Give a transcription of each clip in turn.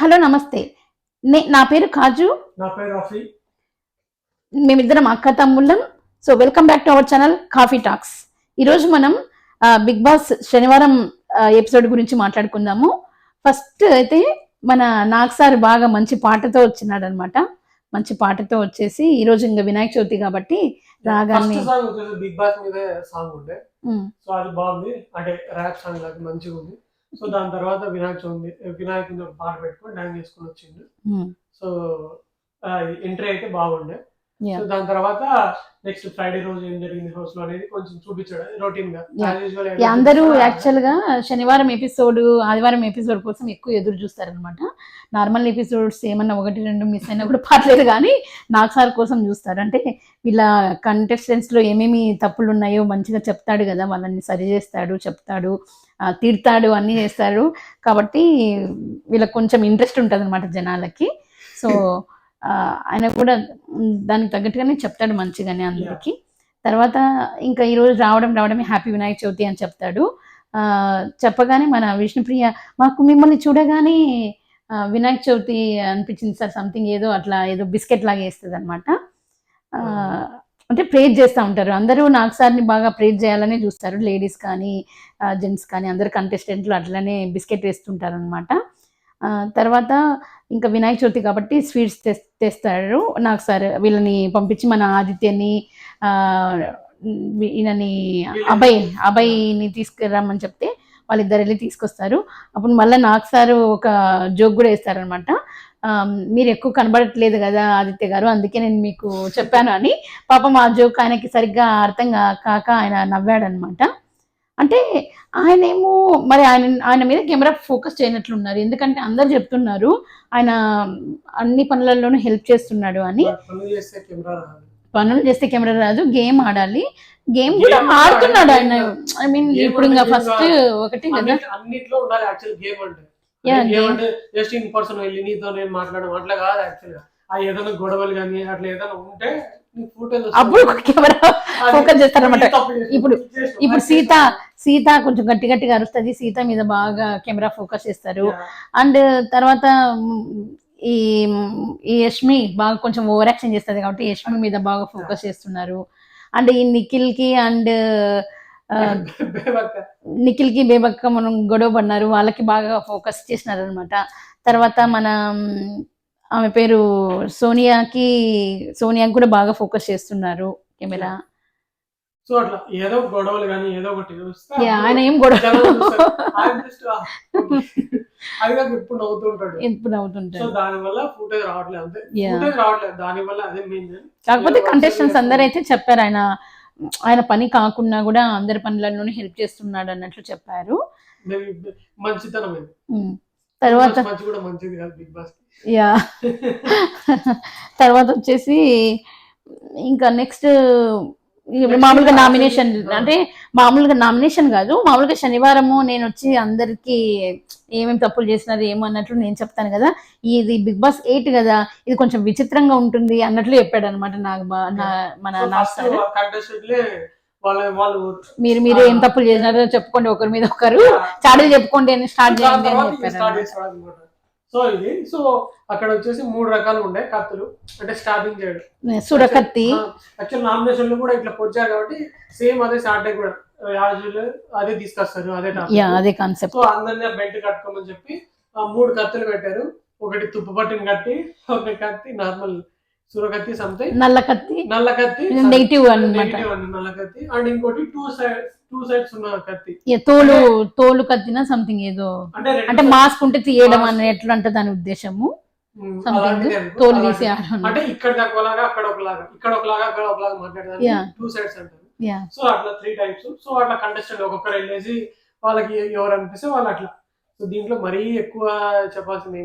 Hello నమస్తే. నా పేరు కాజు. నా పేరు రఫీ. మేమిద్దరం అక్క తమ్ముళ్ళం. So welcome back to our channel Coffee Talks. ఈరోజు మనం బిగ్ బాస్ శనివారం ఎపిసోడ్ గురించి మాట్లాడుకుందాము. ఫస్ట్ అయితే మన నాగ్ సార్ బాగా మంచి పాటతో వచ్చినాడు అనమాట. మంచి పాటతో వచ్చేసి ఈరోజు ఇంకా వినాయక చవితి కాబట్టి రాగానే బిగ్ బాస్ మీద సాంగ్ ఉండే, సో అది బాగుంది, అంటే ర్యాప్ సాంగ్ లాగా మంచిగా ఉంది. సో దాని తర్వాత వినాయకుని పాట పెట్టుకొని డాన్స్ చేసుకుని వచ్చిండు. సో ఎంట్రీ అయితే బాగుండే. సో దాని తర్వాత నెక్స్ట్ ఫ్రైడే రోజు ఏం జరిగింది హౌస్ లో అనేది కొంచెం చూపించాడు రొటీన్ గా. అందరూ యాక్చువల్ గా శనివారం ఎపిసోడ్ ఆదివారం ఎపిసోడ్ కోసం ఎక్కువ ఎదురు చూస్తారనమాట. నార్మల్ ఎపిసోడ్స్ ఏమన్నా 1-2 మిస్ అయినా కూడా పర్లేదు, కానీ నాగ్ సార్ కోసం చూస్తారు. అంటే వీళ్ళ కంటెస్టెంట్స్ లో ఏమేమి తప్పులు ఉన్నాయో మంచిగా చెప్తాడు కదా, వాళ్ళని సరి చేస్తాడు, చెప్తాడు, తిడతాడు, అన్నీ చేస్తాడు. కాబట్టి వీళ్ళకి కొంచెం ఇంట్రెస్ట్ ఉంటుంది అనమాట జనాలకి. సో ఆయన కూడా దానికి తగ్గట్టుగానే చెప్తాడు మంచిగానే అందరికి. తర్వాత ఇంకా ఈరోజు రావడమే హ్యాపీ వినాయక చవితి అని చెప్తాడు. చెప్పగానే మన విష్ణుప్రియ, మాకు మిమ్మల్ని చూడగానే వినాయక చవితి అనిపించింది సార్, సంథింగ్ ఏదో అట్లా ఏదో బిస్కెట్ లాగా వేస్తుంది అనమాట. అంటే ప్రేజ్ చేస్తూ ఉంటారు అందరూ. నాగ్ సార్ని బాగా ప్రేజ్ చేయాలనే చూస్తారు, లేడీస్ కానీ జెంట్స్ కానీ అందరు కంటెస్టెంట్లు అట్లనే బిస్కెట్ వేస్తుంటారు అనమాట. తర్వాత ఇంకా వినాయక చవితి కాబట్టి స్వీట్స్ తెస్తాడు నాగ్ సార్. వీళ్ళని పంపించి మన ఆదిత్యని ఈయనని అభయ్ని తీసుకురమ్మని చెప్తే వాళ్ళిద్దరు వెళ్ళి తీసుకొస్తారు. అప్పుడు మళ్ళీ నాగ్ సార్ ఒక జోక్ కూడా వేస్తారనమాట. మీరు ఎక్కువ కనబడట్లేదు కదా ఆదిత్య గారు, అందుకే నేను మీకు చెప్పాను అని. పాపం ఆ జోక్ ఆయనకి సరిగ్గా అర్థం కాక ఆయన నవ్వాడనమాట. అంటే ఆయనేమో మరి ఆయన మీద కెమెరా ఫోకస్ చేయనట్లున్నారు, ఎందుకంటే అందరు చెప్తున్నారు ఆయన అన్ని పనులలోనూ హెల్ప్ చేస్తున్నాడు అని. పనులు చేస్తే కెమెరా రాదు, గేమ్ ఆడాలి, గేమ్ కూడా ఆడుతున్నాడు ఆయన. ఐ మీన్ ఇప్పుడు ఇంకా ఫస్ట్ ఒకటి కదా అన్నిట్లో ఉండాలి యాక్చువల్ గేమ్ అంటే జస్ట్ ఇన్ పర్సన్ వెళ్ళి నీతో నేను మాట్లాడడం అట్లా కాదు. యాక్చువల్ గా ఏదైనా గొడవలు కానీ అట్లా ఏదైనా ఉంటే అప్పుడు కెమెరా ఫోకస్ చేస్తారనమాట. ఇప్పుడు సీత కొంచెం గట్టిగా అరుస్తుంది, సీత మీద బాగా కెమెరా ఫోకస్ చేస్తారు. అండ్ తర్వాత ఈ యష్మి బాగా కొంచెం ఓవర్ యాక్షన్ చేస్తుంది కాబట్టి యష్మి మీద బాగా ఫోకస్ చేస్తున్నారు. అండ్ ఈ నిఖిల్ కి బేబక్క మనం గొడవ పడినారు, వాళ్ళకి బాగా ఫోకస్ చేసినారు అనమాట. తర్వాత మన ఆమె పేరు సోనియాకి కూడా బాగా ఫోకస్ చేస్తున్నారు కెమెరా. సో అట్లా ఏదో గొడవలు కానీ ఏదో ఒకటి ఆయన ఏం గొడవ ఎప్పుడు నవ్వుతుంటాడు. సో దాని వల్ల ఫుటేజ్ రావట్లేదు దాని వల్ల అదే మెయిన్. కాకపోతే కంటెస్టెంట్స్ అందరూ అయితే చెప్పారు ఆయన పని కాకుండా కూడా అందరి పనులలోనే హెల్ప్ చేస్తున్నాడు అన్నట్లు చెప్పారు. మంచితనం. తర్వాత యా తర్వాత వచ్చేసి ఇంకా నెక్స్ట్ మామూలుగా నామినేషన్ కాదు, మామూలుగా శనివారము నేను వచ్చి అందరికి ఏమేమి తప్పులు చేసినారు ఏమన్నట్లు నేను చెప్తాను కదా, ఇది బిగ్ బాస్ 8 కదా, ఇది కొంచెం విచిత్రంగా ఉంటుంది అన్నట్లు చెప్పాడు అనమాట. మన మీరు ఏం తప్పులు చేసినారో చెప్పుకోండి, ఒకరి మీద ఒకరు చాడీలు చెప్పుకోండి అని స్టార్ట్ చేయండి అని చెప్పారు. సో అక్కడ వచ్చేసి 3 రకాలు ఉండే కత్తులు, అంటే స్టార్టింగ్ చేయడం సురకత్తి. యాక్చువల్ నామినేషన్ లో కూడా ఇట్లా పొడిచారు కాబట్టి సేమ్ అదే సాటర్డే కూడా అదే తీసుకొస్తారు, అదే కాన్సెప్ట్. సో అందరినీ బెల్ట్ కట్టుకోమని చెప్పి 3 కత్తులు పెట్టారు. ఒకటి తుప్పు పట్టిన కత్తి, ఒక కత్తి నార్మల్ సురకత్తి, సంథింగ్ నల్ల కత్తి నెగిటివ్ నల్ల కత్తి, అండ్ ఇంకోటి టూ సైడ్స్ ఉన్న కత్తి, తోలు కత్తిన సంథింగ్ ఏదో, అంటే మాస్క్ ఉంటే తీయడం అని ఎట్లా అంటే దాని ఉద్దేశము. తోలు తీసి అంటే ఇక్కడ ఒకలాగా అక్కడ ఒకలాగా, ఇక్కడ ఒకలాగా అక్కడ ఒకలాగా మాట్లాడడానికి 2 సైడ్స్ అంటారు. సో అట్లా 3 టైప్స్. సో అట్లా కంటెస్టెంట్ ఒక్కొక్కరు వెళ్ళేసి వాళ్ళకి ఎవరు అనిపిస్తే వాళ్ళు అట్లా. సో దీంట్లో మరీ ఎక్కువ చెప్పాల్సింది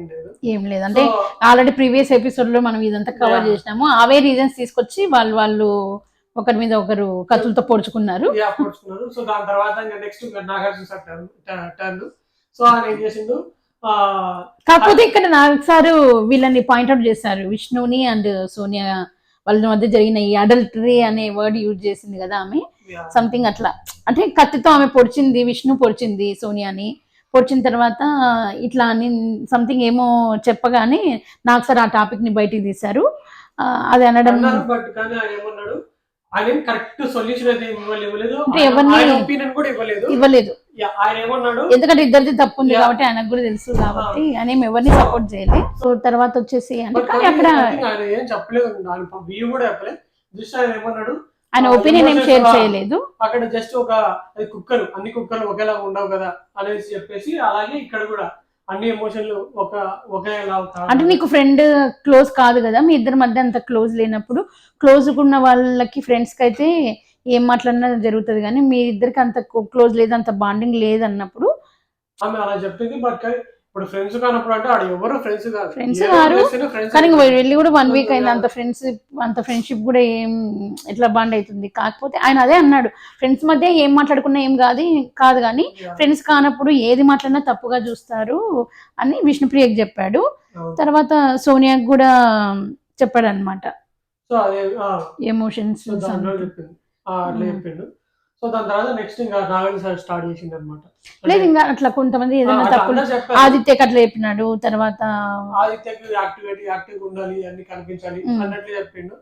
ఏం లేదు, అంటే ఆల్రెడీ ప్రీవియస్ ఎపిసోడ్ లో మనం ఇదంతా కవర్ చేసినాము. అవే రీజన్స్ తీసుకొచ్చి వాళ్ళు ఒకరి మీద ఒకరు కత్తులతో పొడుచుకున్నారు. సో దాని తర్వాత నెక్స్ట్ నాగార్జున టర్న్. సో ఆయన ఏం చేసిండు, కాకపోతే ఇక్కడ నాగ్ సార్ వీళ్ళని పాయింట్అవుట్ చేశారు, విష్ణుని అండ్ సోనియా వాళ్ళ మధ్య జరిగిన ఈ అడల్టరీ అనే వర్డ్ యూజ్ చేసింది కదా ఆమె, సంథింగ్ అట్లా. అంటే కత్తితో ఆమె పొడిచింది, విష్ణు పొడిచింది సోనియాని. పొడిచిన తర్వాత ఇట్లా అని సంథింగ్ ఏమో చెప్పగానే నాకు సార్ ఆ టాపిక్ ని బయటికి తీశారు. అది అనడం బట్ కానీ ఆయన ఏమన్నాడు, ఆయన కరెక్ట్ సొల్యూషన్ అయితే ఇవ్వలేదు, అంటే ఎవరిని ఒపీనియన్ కూడా ఇవ్వలేదు. ఆయన ఏమన్నాడు, ఎందుకంటే ఇద్దరిది తప్పు ఉంది కాబట్టి ఆయనకు కూడా తెలుసు కాబట్టి ఆయన ఎవరిని సపోర్ట్ చేయలేదు. సో తర్వాత వచ్చేసి అంటే కానీ అక్కడ ఆయన ఏం చెప్పలేదు, వ్యూ కూడా చెప్పలేదు. జస్ట్ ఆయన ఏమన్నాడు, ఆయన ఒపీనియన్ ఏం షేర్ చేయలేదు. అక్కడ జస్ట్ ఒక కుక్కర్, అన్ని కుక్కర్లు ఒకేలా ఉండవు కదా అనేసి చెప్పేసి, అలాగే ఇక్కడ కూడా అన్ని ఎమోషన్లు ఒకేలా. అంటే నీకు ఫ్రెండ్ క్లోజ్ కాదు కదా, మీ ఇద్దరి మధ్య అంత క్లోజ్ లేనప్పుడు, క్లోజ్ ఉన్న వాళ్ళకి ఫ్రెండ్స్ కి అయితే ఏం మాట్లాడినా జరుగుతుంది, కానీ మీ ఇద్దరికి అంత క్లోజ్ లేదు, అంత బాండింగ్ లేదు అన్నప్పుడు ఆమె అలా చెప్పింది. బట్ ఇప్పుడు ఫ్రెండ్స్ కానప్పుడు అంటే ఆడ ఎవరు ఫ్రెండ్స్ కాదు, కానీ వెళ్ళి కూడా 1 వీక్ అయింది, అంత ఫ్రెండ్షిప్ కూడా ఏం ఎట్లా బాండ్ అవుతుంది. కాకపోతే ఆయన అదే అన్నాడు, ఫ్రెండ్స్ మధ్య ఏం మాట్లాడుకున్నా ఏం కాదు కానీ ఫ్రెండ్స్ కానప్పుడు ఏది మాట్లాడినా తప్పుగా చూస్తారు అని విష్ణుప్రియకి చెప్పాడు. తర్వాత సోనియాకి కూడా చెప్పాడు అనమాట ఎమోషన్స్ చెప్పిండు. సో దాని తర్వాత నెక్స్ట్ ఇంకా నాగార్జున సార్ స్టార్ట్ చేసింది అనమాట. లేదు ఇంకా అట్లా కొంతమంది ఏదైనా తప్పులు ఆదిత్యకి అట్లా చెప్పినాడు. తర్వాత ఆదిత్యకి యాక్టివ్ ఉండాలి, అన్ని కనిపించాలి అన్నట్లు చెప్పిండు.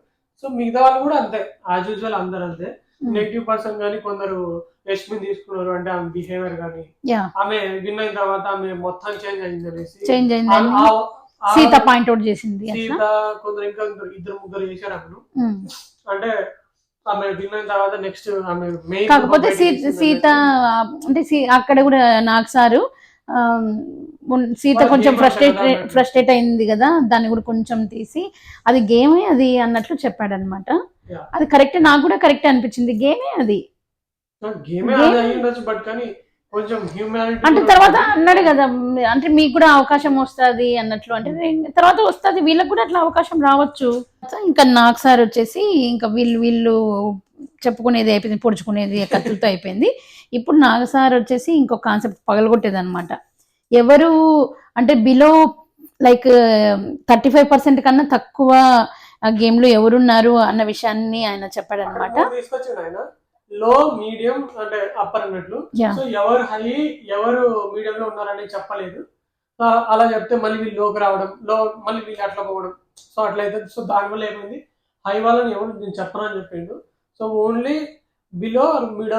సో మిగతా వాళ్ళు కూడా అంతే, యాజ్ యూజువల్ అందరు అంతే. నెగిటివ్ పర్సన్ గానీ కొందరు యష్మిని తీసుకున్నారు, అంటే ఆమె బిహేవియర్ గానీ, ఆమె విన్ అయిన తర్వాత ఆమె మొత్తం చేంజ్ అయింది, సీత పాయింట్ అవుట్ చేసింది. సీత కొందరు ఇంకా ఇద్దరు ముగ్గురు చేశారు అప్పుడు. అంటే ఆమె విన్ అయిన తర్వాత నెక్స్ట్ ఆమె మెయిన్. కాకపోతే సీత అంటే అక్కడ కూడా నాకు సారు సీత కొంచెం ఫ్రస్ట్రేట్ అయింది కదా, దాన్ని కూడా కొంచెం తీసి అది గేమే అది అన్నట్లు చెప్పాడు అనమాట. అది కరెక్ట్, నాకు కూడా కరెక్ట్ అనిపించింది, గేమే అది. బట్ కానీ కొంచెం హ్యూమానిటీ అంటే తర్వాత అన్నాడు కదా, అంటే మీకు కూడా అవకాశం వస్తుంది అన్నట్లు, అంటే తర్వాత వస్తుంది వీళ్ళకి కూడా అట్లా అవకాశం రావచ్చు. ఇంకా నాకు సార్ వచ్చేసి ఇంకా వీళ్ళు చెప్పుకునేది అయిపోయింది, పొడుచుకునేది కత్తులతో అయిపోయింది. ఇప్పుడు నాగ సార్ వచ్చేసి ఇంకొక కాన్సెప్ట్ పగలగొట్టేది అనమాట. ఎవరు అంటే బిలో లైక్ 35% కన్నా తక్కువ గేమ్ లో ఎవరున్నారు అన్న విషయాన్ని ఆయన చెప్పాడు అనమాట. లో మీడియం అంటే అప్పర్ అన్నట్లు. సో ఎవరు హై ఎవరు మీడియం లో ఉన్నారని చెప్పలేదు. అలా చెప్తే మళ్ళీ వీళ్ళు లోకి రావడం, మళ్ళీ వీళ్ళు అట్లా పోవడం, సో అట్లయితే. సో దానివల్ల ఏమైంది, హై వాళ్ళని ఎవరు నేను చెప్పను అని చెప్పిండు. So only below middle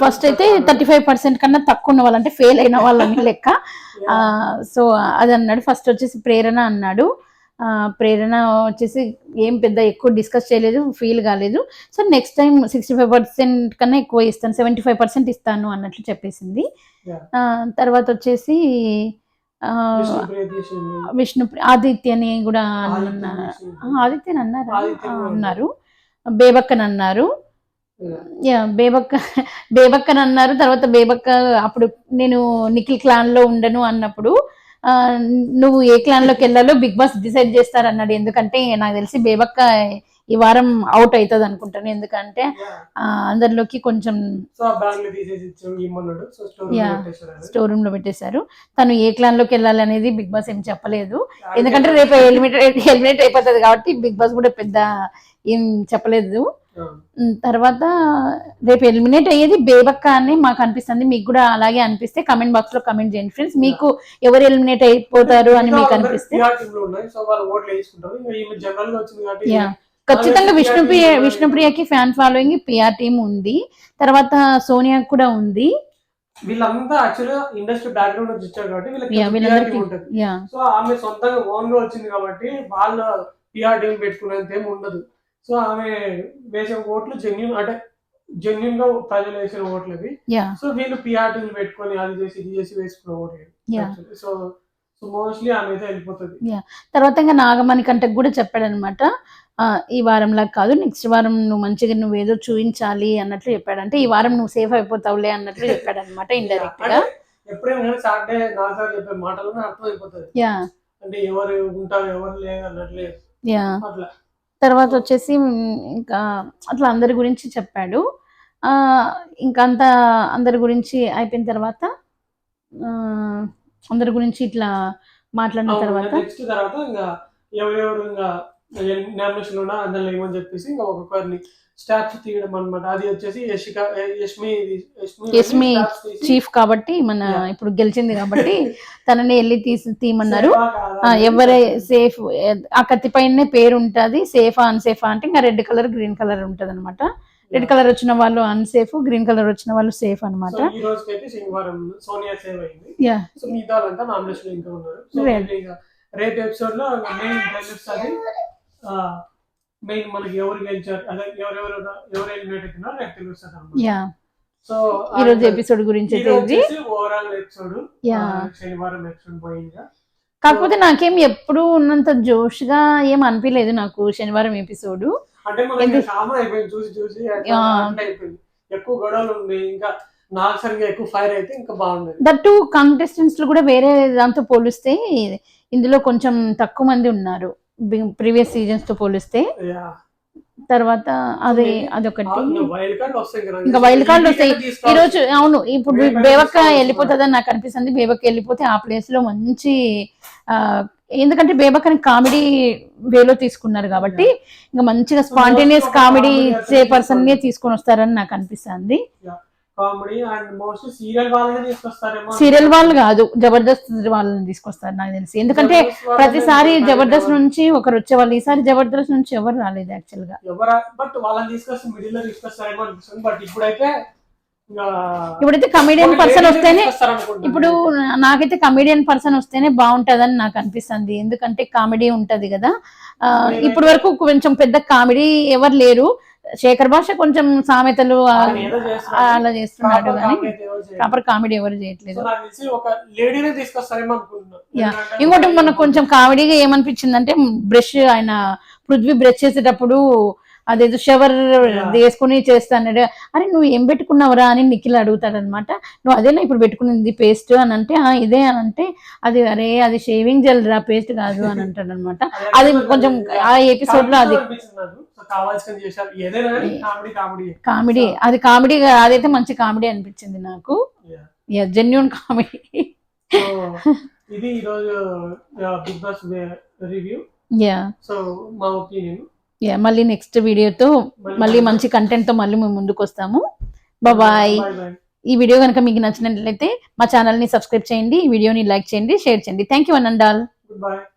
first అయితే 35% కన్నా తక్కువ ఉన్న వాళ్ళంటే ఫెయిల్ అయిన వాళ్ళని లెక్క. సో అది అన్నాడు. ఫస్ట్ వచ్చేసి ప్రేరణ అన్నాడు. ప్రేరణ వచ్చేసి ఏం పెద్ద ఎక్కువ డిస్కస్ చేయలేదు, ఫీల్ కాలేదు. సో నెక్స్ట్ టైం 65% కన్నా ఎక్కువ ఇస్తాను, 75% ఇస్తాను అన్నట్లు చెప్పేసింది. తర్వాత వచ్చేసి ఆదిత్యని కూడా ఆదిత్యని అన్నారు, బేబక్కని అన్నారు, బేబక్కని అన్నారు. తర్వాత బేబక్క అప్పుడు నేను నిఖిల్ క్లాన్ లో ఉండను అన్నప్పుడు నువ్వు ఏ క్లాన్ లోకి వెళ్ళాలో బిగ్ బాస్ డిసైడ్ చేస్తారన్నాడు. ఎందుకంటే నాకు తెలిసి బేబక్క ఈ వారం అవుట్ అవుతుంది అనుకుంటాను, ఎందుకంటే అందరిలోకి కొంచెం స్టోర్ రూమ్ లో పెట్టేశారు. తను ఏ క్లాన్ లోకి వెళ్ళాలి అనేది బిగ్ బాస్ ఏం చెప్పలేదు, ఎందుకంటే రేపు ఎలిమినేట్ అయిపోతుంది కాబట్టి బిగ్ బాస్ కూడా పెద్ద ఏం చెప్పలేదు. తర్వాత రేపు ఎలిమినేట్ అయ్యేది బేబక్క అని మాకు అనిపిస్తుంది. మీకు కూడా అలాగే అనిపిస్తే కమెంట్ బాక్స్ లో కమెంట్ చేయండి ఫ్రెండ్స్, మీకు ఎవరు ఎలిమినేట్ అయిపోతారు అని మీకు అనిపిస్తే. ఖచ్చితంగా విష్ణుప్రియకి ఫ్యాన్ ఫాలోయింగ్ పిఆర్ టీమ్ ఉంది, తర్వాత సోనియా కూడా ఉంది. వీళ్ళంతా యాక్చువల్గా ఇండస్ట్రీ బ్యాక్గ్రౌండ్ నుంచి వచ్చారు కాబట్టి వీళ్ళకి సో ఆమె సొంతంగా ఓన్ గా వచ్చింది కాబట్టి వాళ్ళ పిఆర్ టీమ్ పెట్టుకునేంత ఏమి ఉండదు. సో ఆమె వేసిన ఓట్లు జెన్యున్ గా ప్రజలు వేసిన ఓట్లు అవి. సో వీళ్ళు పిఆర్ టీమ్ పెట్టుకొని అది చేసి ఇది చేసి వేసుకున్న ఓట్లు. సో మోస్ట్లీ ఆమె అయితే వెళ్ళిపోతుంది. తర్వాత ఇంకా నాగమణి కంటకు కూడా చెప్పాడనమాట, ఈ వారంలా కాదు నెక్స్ట్ వారం నువ్వు మంచిగా నువ్వేదో చూపించాలి అన్నట్లు చెప్పాడు. అంటే ఈ వారం నువ్వు సేఫ్ అయిపోతావులే అన్నట్లు చెప్పాడు అనమాట ఇండైరెక్ట్ గా. ఎప్పుడైనా సాటర్డే నాగసార్ చెప్పే మాటలను అర్థం అయిపోతుంది, అంటే ఎవరు ఉంటారు ఎవరు లేదు అన్నట్లే. అట్లా తర్వాత వచ్చేసి ఇంకా అట్లా అందరి గురించి చెప్పాడు. ఇంకా అంతా అందరి గురించి అయిపోయిన తర్వాత అందరి గురించి ఇట్లా మాట్లాడిన తర్వాత నెక్స్ట్ తర్వాత ఇంకా ఎవరెవరు ఇంకా నామినేషన్ ఉన్నా అందులో ఏమని చెప్పేసి ఇంకా ఒక్కొక్కరిని స్టాప్స్ తీయడం అనమాట. అది వచ్చేసి యష్మి చీఫ్ కాబట్టి మన ఇప్పుడు గెలిచింది కాబట్టి తనని వెళ్ళి తీయమన్నారు. ఎవరే సేఫ్ ఆ కత్తి పైన పేరు ఉంటుంది, సేఫా అన్సేఫా అంటే ఇంకా రెడ్ కలర్ గ్రీన్ కలర్ ఉంటది అనమాట. రెడ్ కలర్ వచ్చిన వాళ్ళు అన్సేఫ్, గ్రీన్ కలర్ వచ్చిన వాళ్ళు సేఫ్ అనమాట. ఈ రోజుకైతే శనివారం సోనియా సేవ్ అయింది. సో మిగతా వాళ్ళంతా నామినేషన్ ఇంకా ఉన్నారు. సో రేపు ఎపిసోడ్ లో మెయిన్ తెలుస్తుంది మెయిన్ మనకి ఎవరు గెలిచారు, అదే ఎవరు ఎలిమినేట్ అవుతున్నారో రేపు తెలుస్తుంది అన్నమాట. సో ఈ రోజు ఎపిసోడ్ గురించి ఓవరాల్ ఎపిసోడ్ శనివారం ఎపిసోడ్ పోయింది. కాకపోతే నాకేం ఎప్పుడు ఉన్నంత జోష్ గా ఏం అనిపించలేదు నాకు శనివారం ఎపిసోడ్. అంటే మనకి సామా అయిపోయింది చూసి అయిపోయింది. ఎక్కువ గొడవలు ఉంది, ఇంకా నాకు సరిగ్గా ఎక్కువ ఫైర్ అయితే ఇంకా బాగుండేది. దట్టు కంటెస్టెంట్స్ లో కూడా వేరే దాంతో పోలిస్తే ఇందులో కొంచెం తక్కువ మంది ఉన్నారు ప్రీవియస్ సీజన్స్ తో పోలిస్తే. తర్వాత అదొకటి ఇంకా వైల్డ్ కార్డ్ వస్తాయి ఈ రోజు. అవును, ఇప్పుడు బేవక్క వెళ్ళిపోతుందని నాకు అనిపిస్తుంది. బేవక్క వెళ్ళిపోతే ఆ ప్లేస్ లో మంచి ఎందుకంటే బేబక్కని కామెడీ వేలో తీసుకున్నారు కాబట్టి ఇంకా మంచిగా స్పాంటేనియస్ కామెడీ ఇచ్చే పర్సన్ నే తీసుకొని వస్తారని నాకు అనిపిస్తుంది. సీరియల్ వాళ్ళు కాదు, జబర్దస్త్ వాళ్ళని తీసుకొస్తారు నాకు తెలిసి. ఎందుకంటే ప్రతిసారి జబర్దస్త్ నుంచి ఒకరు వచ్చేవాళ్ళు, ఈసారి జబర్దస్త్ నుంచి ఎవరు రాలేదు యాక్చువల్ గా. ఇప్పుడైతే కమెడియన్ పర్సన్ వస్తేనే, ఇప్పుడు నాకైతే కమెడియన్ పర్సన్ వస్తేనే బాగుంటదని నాకు అనిపిస్తుంది. ఎందుకంటే కామెడీ ఉంటది కదా. ఇప్పటి వరకు కొంచెం పెద్ద కామెడీ ఎవరు లేరు. శేఖర్ భాష కొంచెం సామెతలు అలా చేస్తున్నాడు కానీ ప్రాపర్ కామెడీ ఎవరు చేయట్లేదు. ఇంకోటి మనకు కొంచెం కామెడీగా ఏమనిపించింది అంటే బ్రష్ ఆయన పృథ్వీ బ్రష్ చేసేటప్పుడు అదేదో షవర్ వేసుకుని చేస్తాడు. అరే నువ్వు ఏం పెట్టుకున్నావురా అని నిఖిల్ అడుగుతాడు అనమాట. నువ్వు అదేనా ఇప్పుడు పెట్టుకునేది పేస్ట్ అని అంటే ఇదే అని అంటే అది షేవింగ్ జెల్ రా, పేస్ట్ కాదు అని అంటాడు అనమాట. అది కొంచెం ఆ ఎపిసోడ్ లో అది కామెడీ, అది కామెడీ, అదైతే మంచి కామెడీ అనిపించింది నాకు. Genuine comedy. ఇది ఈరోజు బిగ్ బాస్ రివ్యూ. సో మా ఒపీనియన్. మళ్ళీ నెక్స్ట్ వీడియోతో మళ్ళీ మంచి కంటెంట్ తో మళ్ళీ మేము ముందుకు వస్తాము. బాయ్. ఈ వీడియో కనుక మీకు నచ్చినట్లయితే మా ఛానల్ ని సబ్స్క్రైబ్ చేయండి, ఈ వీడియోని లైక్ చేయండి, షేర్ చేయండి. థ్యాంక్ యూ అనండాల్. Goodbye.